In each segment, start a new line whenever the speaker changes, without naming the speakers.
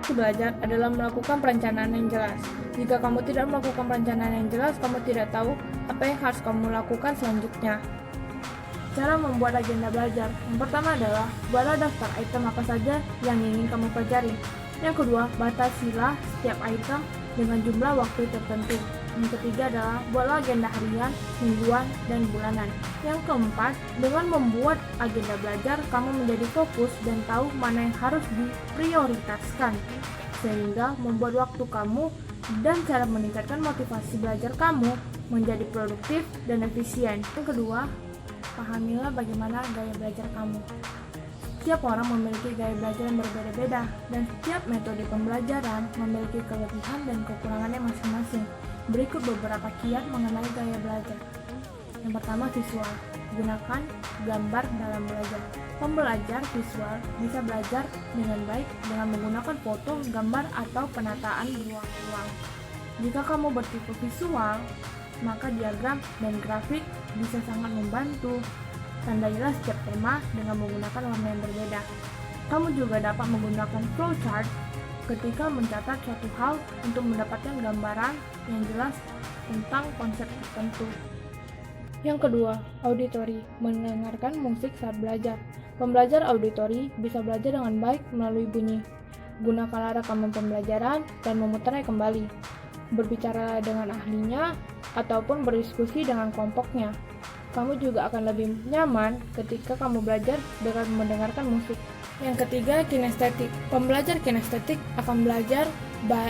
motivasi belajar adalah melakukan perencanaan yang jelas. Jika kamu tidak melakukan perencanaan yang jelas, kamu tidak tahu apa yang harus kamu lakukan selanjutnya. Cara membuat agenda belajar. Yang pertama adalah buatlah daftar item apa saja yang ingin kamu pelajari. Yang kedua, batasilah setiap item dengan jumlah waktu tertentu. Yang ketiga adalah buatlah agenda harian, mingguan, dan bulanan. Yang keempat, dengan membuat agenda belajar, kamu menjadi fokus dan tahu mana yang harus diprioritaskan, sehingga membuat waktu kamu dan cara meningkatkan motivasi belajar kamu menjadi produktif dan efisien. Yang kedua, pahamilah bagaimana gaya belajar kamu. Setiap orang memiliki gaya belajar yang berbeda-beda, dan setiap metode pembelajaran memiliki kelebihan dan kekurangannya masing-masing. Berikut beberapa kiat mengenai gaya belajar. Yang pertama, visual. Gunakan gambar dalam belajar. Pembelajar visual bisa belajar dengan baik dengan menggunakan foto, gambar, atau penataan berulang-ulang. Jika kamu bertipe visual, maka diagram dan grafik bisa sangat membantu. Tandailah setiap tema dengan menggunakan warna yang berbeda. Kamu juga dapat menggunakan flowchart ketika mencatat suatu hal untuk mendapatkan gambaran yang jelas tentang konsep tertentu. Yang kedua, auditori. Mendengarkan musik saat belajar. Pembelajar auditori bisa belajar dengan baik melalui bunyi. Gunakanlah rekaman pembelajaran dan memutarnya kembali. Berbicara dengan ahlinya ataupun berdiskusi dengan kelompoknya. Kamu juga akan lebih nyaman ketika kamu belajar dengan mendengarkan musik. Yang ketiga, kinestetik. Pembelajar kinestetik akan belajar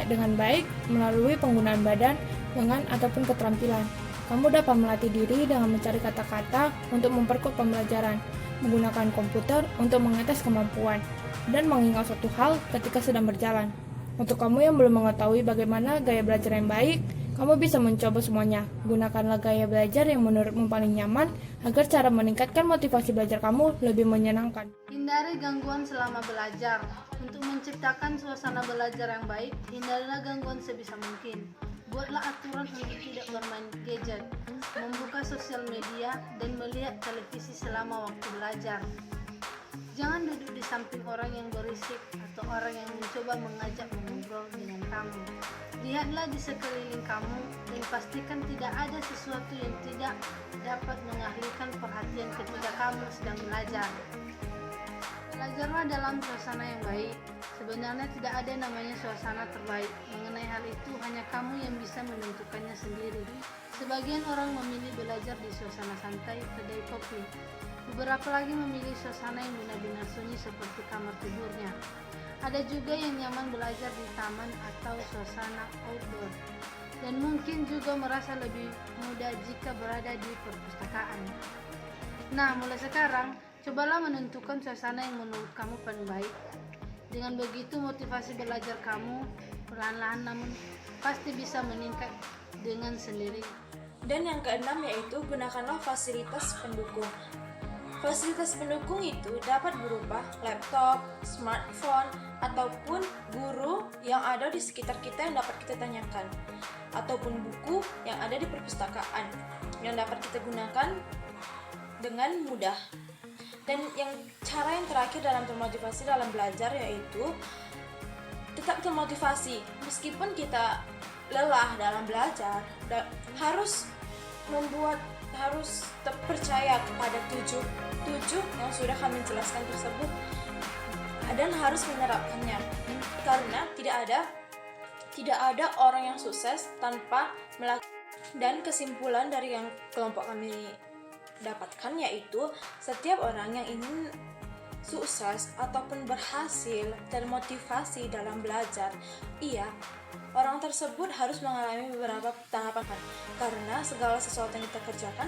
dengan baik melalui penggunaan badan, lengan, ataupun keterampilan. Kamu dapat melatih diri dengan mencari kata-kata untuk memperkuat pembelajaran, menggunakan komputer untuk mengetes kemampuan, dan mengingat suatu hal ketika sedang berjalan. Untuk kamu yang belum mengetahui bagaimana gaya belajar yang baik, kamu bisa mencoba semuanya. Gunakanlah gaya belajar yang menurutmu paling nyaman agar cara meningkatkan motivasi belajar kamu lebih menyenangkan.
Hindari gangguan selama belajar. Untuk menciptakan suasana belajar yang baik, hindarilah gangguan sebisa mungkin. Buatlah aturan untuk tidak bermain gadget, membuka sosial media, dan melihat televisi selama waktu belajar. Jangan duduk di samping orang yang berisik atau orang yang mencoba mengajak mengobrol dengan kamu. Lihatlah di sekeliling kamu dan pastikan tidak ada sesuatu yang tidak dapat mengalihkan perhatian ketika kamu sedang belajar. Belajarlah dalam suasana yang baik. Sebenarnya tidak ada namanya suasana terbaik. Mengenai hal itu hanya kamu yang bisa menentukannya sendiri. Sebagian orang memilih belajar di suasana santai, kedai kopi. Beberapa lagi memilih suasana yang benar-benar sunyi seperti kamar tidurnya. Ada juga yang nyaman belajar di taman atau suasana outdoor. Dan mungkin juga merasa lebih mudah jika berada di perpustakaan. Nah, mulai sekarang, cobalah menentukan suasana yang menurut kamu paling baik. Dengan begitu, motivasi belajar kamu perlahan-lahan namun pasti bisa meningkat dengan sendiri.
Dan yang keenam yaitu gunakanlah fasilitas pendukung. Fasilitas pendukung itu dapat berupa laptop, smartphone, ataupun guru yang ada di sekitar kita yang dapat kita tanyakan, ataupun buku yang ada di perpustakaan yang dapat kita gunakan dengan mudah. Dan cara yang terakhir dalam termotivasi dalam belajar yaitu tetap termotivasi meskipun kita lelah dalam belajar, harus percaya kepada tujuh yang sudah kami jelaskan tersebut dan harus menerapkannya, karena tidak ada orang yang sukses tanpa melakukan. Dan kesimpulan dari yang kelompok kami dapatkan yaitu setiap orang yang ingin sukses ataupun berhasil termotivasi dalam belajar, orang tersebut harus mengalami beberapa tahapan, karena segala sesuatu yang kita kerjakan